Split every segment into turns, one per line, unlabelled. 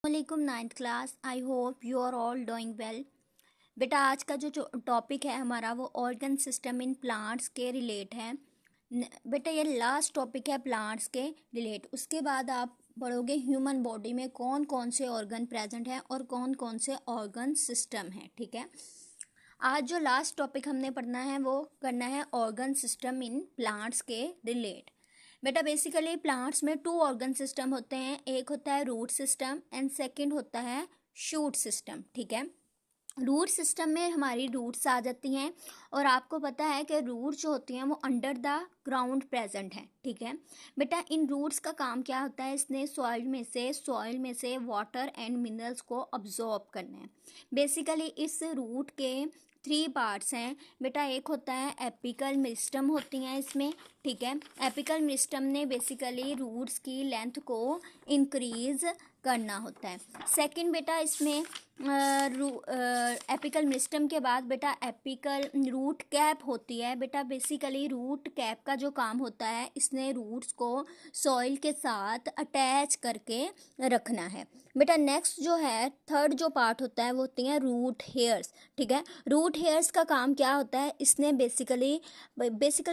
वालेकुम ninth class. I hope you are all doing well. बेटा आज का जो टॉपिक है हमारा वो ऑर्गन सिस्टम इन प्लांट्स के रिलेट है। बेटा ये लास्ट टॉपिक है प्लांट्स के रिलेट। उसके बाद आप पढ़ोगे ह्यूमन बॉडी में कौन कौन से ऑर्गन प्रेजेंट हैं और कौन कौन से ऑर्गन सिस्टम हैं। ठीक है, आज जो लास्ट टॉपिक हमने पढ़ना है वो करना है ऑर्गन सिस्टम इन प्लांट्स के रिलेट। बेटा बेसिकली प्लांट्स में टू ऑर्गन सिस्टम होते हैं, एक होता है रूट सिस्टम एंड सेकंड होता है शूट सिस्टम। ठीक है, रूट सिस्टम में हमारी रूट्स आ जाती हैं और आपको पता है कि रूट जो होती हैं वो अंडर द ग्राउंड प्रेजेंट है। ठीक है बेटा, इन रूट्स का काम क्या होता है, इसने सॉइल में से वाटर एंड मिनरल्स को अब्जॉर्ब करना है। बेसिकली इस रूट के थ्री पार्ट्स हैं बेटा। एक होता है एपिकल मेरिस्टम होती हैं इसमें। ठीक है, एपिकल मेरिस्टम ने बेसिकली रूट्स की लेंथ को इंक्रीज करना होता है। सेकंड बेटा इसमें एपिकल मेरिस्टम के बाद बेटा एपिकल रूट कैप होती है। बेटा बेसिकली रूट कैप का जो काम होता है, इसने रूट्स को सॉइल के साथ अटैच करके रखना है। बेटा नेक्स्ट जो है थर्ड जो पार्ट होता है वो होती हैं रूट हेयर्स। ठीक है, रूट हेयर्स का काम क्या होता है, इसने बेसिकली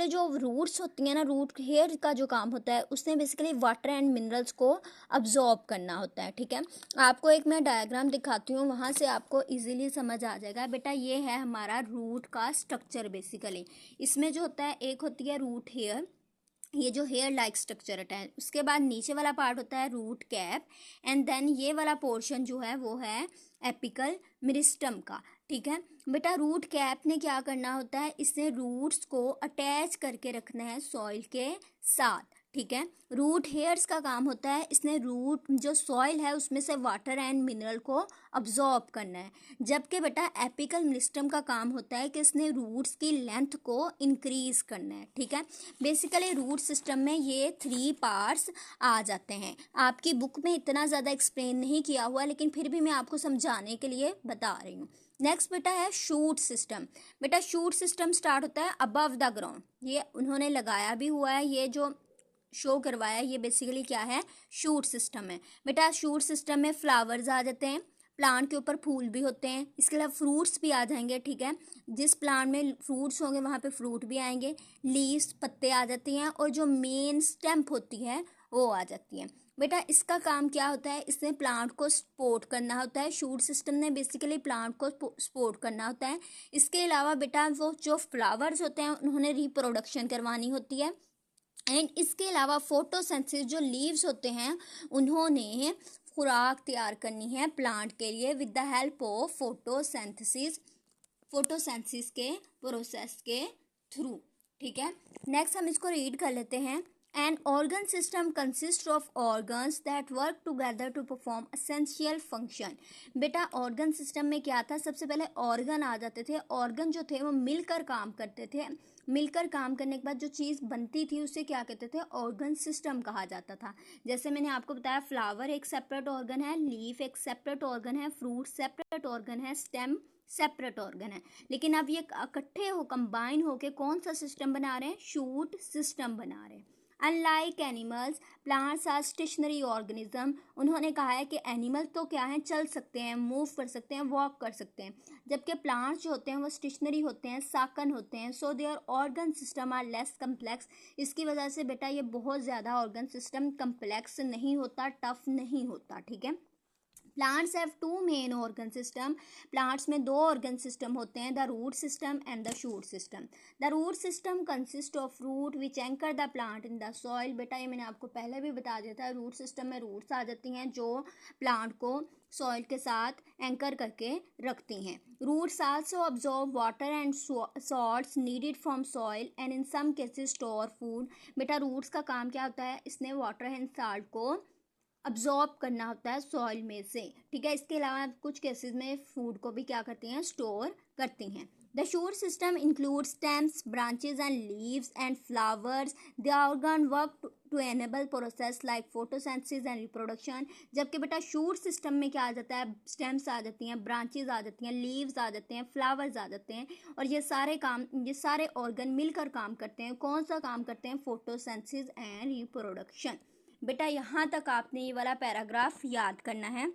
जो रूट्स होती हैं ना, रूट हेयर का जो काम होता है उसने बेसिकली वाटर एंड मिनरल्स को अब्जॉर्ब करना होता है। ठीक है, आपको एक मैं डायग्राम दिखाती हूँ, वहाँ से आपको इजीली समझ आ जाएगा। बेटा ये है हमारा रूट का स्ट्रक्चर। बेसिकली इसमें जो होता है एक होती है रूट हेयर, ये जो हेयर लाइक स्ट्रक्चर होता है। उसके बाद नीचे वाला पार्ट होता है रूट कैप एंड देन ये वाला पोर्शन जो है वो है एपिकल मेरिस्टम का। ठीक है बेटा, रूट कैप ने क्या करना होता है, इसने रूट्स को अटैच करके रखना है सॉइल के साथ। ठीक है, रूट हेयर्स का काम होता है, इसने रूट जो सॉइल है उसमें से वाटर एंड मिनरल को अब्जॉर्ब करना है। जबकि बेटा एपिकल मेरिस्टम का काम होता है कि इसने रूट्स की लेंथ को इंक्रीज करना है। ठीक है, बेसिकली रूट सिस्टम में ये थ्री पार्ट्स आ जाते हैं। आपकी बुक में इतना ज़्यादा एक्सप्लेन नहीं किया हुआ, लेकिन फिर भी मैं आपको समझाने के लिए बता रही हूँ। नेक्स्ट बेटा है शूट सिस्टम। बेटा शूट सिस्टम स्टार्ट होता है अबव द ग्राउंड। ये उन्होंने लगाया भी हुआ है, ये जो शो करवाया ये बेसिकली क्या है, शूट सिस्टम है। बेटा शूट सिस्टम में फ्लावर्स आ जाते हैं, प्लांट के ऊपर फूल भी होते हैं, इसके अलावा फ्रूट्स भी आ जाएंगे। ठीक है, जिस प्लांट में फ्रूट्स होंगे वहाँ पे फ्रूट भी आएंगे, लीव्स पत्ते आ जाती हैं और जो मेन स्टेम्प होती है वो आ जाती है। बेटा इसका काम क्या होता है, इसने प्लांट को सपोर्ट करना होता है। शूट सिस्टम ने बेसिकली प्लांट को सपोर्ट करना होता है। इसके अलावा बेटा वो जो फ्लावर्स होते हैं उन्होंने रिप्रोडक्शन करवानी होती है। एंड इसके अलावा फोटोसिंथेसिस जो लीव्स होते हैं उन्होंने खुराक तैयार करनी है प्लांट के लिए with the help of photosynthesis के प्रोसेस के थ्रू। ठीक है, नेक्स्ट हम इसको रीड कर लेते हैं। An organ system consists of organs that work together to perform essential function। बेटा ऑर्गन सिस्टम में क्या था, सबसे पहले ऑर्गन आ जाते थे, ऑर्गन जो थे वो मिलकर काम करते थे। मिलकर काम करने के बाद जो चीज़ बनती थी उसे क्या कहते थे, ऑर्गन सिस्टम कहा जाता था। जैसे मैंने आपको बताया फ्लावर एक सेपरेट ऑर्गन है, लीफ एक सेपरेट ऑर्गन है, फ्रूट सेपरेट ऑर्गन है, स्टेम सेपरेट ऑर्गन है। लेकिन अब ये इकट्ठे हो कंबाइन होके कौन सा सिस्टम बना रहे हैं, शूट सिस्टम बना रहे हैं। Unlike animals plants are stationary organism. उन्होंने कहा है कि एनिमल तो क्या है, चल सकते हैं, मूव कर सकते हैं, वॉक कर सकते हैं, जबकि प्लांट्स जो होते हैं वो स्टेशनरी होते हैं, साकन होते हैं। So their organ system are less complex. इसकी वजह से बेटा ये बहुत ज़्यादा ऑर्गन सिस्टम कम्प्लेक्स नहीं होता, टफ नहीं होता। ठीक है, plants have two main organ system. Plants में दो ऑर्गन सिस्टम होते हैं, the root system and the shoot system. The root system consist of root which anchor the plant in the soil. बेटा ये मैंने आपको पहले भी बता दिया था, रूट सिस्टम में रूट्स आ जाती हैं जो प्लांट को सॉइल के साथ एंकर करके रखती हैं। Roots also absorb water and salts needed from soil and in some cases store food. बेटा रूट्स का काम क्या होता है, इसने वाटर एंड सॉल्ट को अब्जॉर्ब करना होता है सॉइल में से। ठीक है, इसके अलावा कुछ केसेस में फूड को भी क्या करती हैं, स्टोर करती हैं। The shoot system include stems, branches and leaves and flowers. The organ work to enable process like photosynthesis and reproduction. जबकि बेटा शूट सिस्टम में क्या आ जाता है, स्टेम्स आ जाती हैं, ब्रांचेज आ जाती हैं, लीव्स आ जाते हैं, फ्लावर्स आ जाते हैं, और ये सारे ऑर्गन मिलकर काम करते हैं। कौन सा काम करते हैं, फोटोसिंथेसिस एंड रिप्रोडक्शन। बेटा यहाँ तक आपने ये वाला पैराग्राफ याद करना है।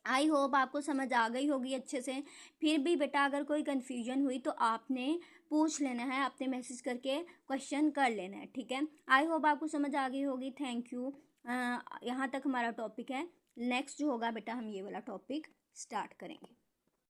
आई होप आपको समझ आ गई होगी अच्छे से। फिर भी बेटा अगर कोई कन्फ्यूजन हुई तो आपने पूछ लेना है, आपने मैसेज करके क्वेश्चन कर लेना है, ठीक है। आई होप आपको समझ आ गई होगी। Thank you. यहाँ तक हमारा टॉपिक है। नेक्स्ट जो होगा बेटा हम ये वाला टॉपिक स्टार्ट करेंगे।